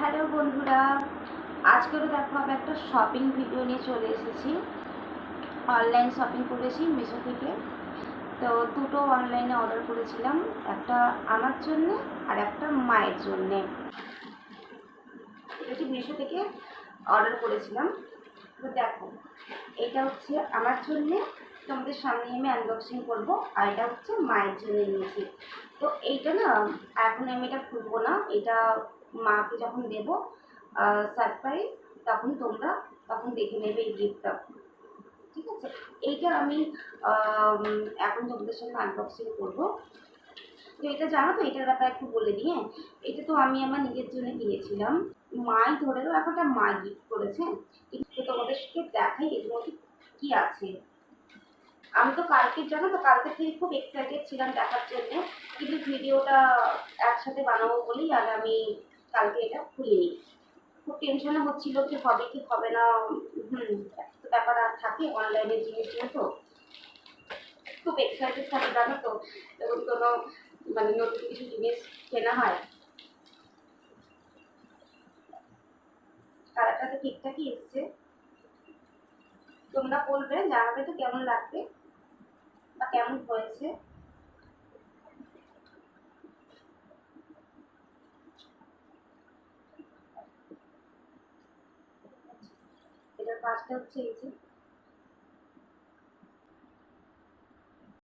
Hello বন্ধুরা, আজকেরও দেখো আমি একটা শপিং ভিডিও নিয়ে চলে এসেছি। অনলাইন শপিং করেছি মিশো থেকে। তো দুটো অনলাইনে অর্ডার করেছিলাম, একটা আমার জন্যে আর একটা মায়ের জন্যে। এটা হচ্ছে মিশো থেকে অর্ডার করেছিলাম। তো দেখো, এটা হচ্ছে আমার জন্যে, তোমাদের সামনে আমি আনবক্সিং করবো। আর এটা হচ্ছে মায়ের জন্য নিয়েছি। তো এইটা না, এখন আমি এটা খুলবো না, এটা মাকে যখন দেবো সারপ্রাইজ, তখন দেখে নেবে এই গিফটটা। ঠিক আছে, এইটা আমি এখন তোমাদের সঙ্গে আনবক্সিং করবো। তো এটা জানো তো, এটার ব্যাপারে একটু বলে দিই। হ্যাঁ, এটা তো আমি আমার নিজের জন্য কিনেছিলাম। মাই ধরে নাও একটা মা গিফট করেছে। কিন্তু তোমাদের সাথে দেখাই এর মধ্যে কি আছে। আমি তো কালকে, জানো তো, কালকে থেকে খুব এক্সাইটেড ছিলাম দেখার জন্য, কিন্তু ভিডিওটা একসাথে বানাবো বলেই আর আমি কালকে এটা খুলিনি। খুব টেনশনে হচ্ছিল যে হবে কি হবে না। তো ব্যাপার আর থাকে অনলাইনের জিনিসগুলো, তো খুব এক্সাইটেড থাকে জানো তো, যখন কোনো নতুন কিছু জিনিস কেনা হয়। কালারটা তো ঠিকঠাকই এসছে। তোমরা বলবে, জানাবে তো কেমন লাগবে বা কেমন হয়েছে। এটার কাজটা হচ্ছে এই যে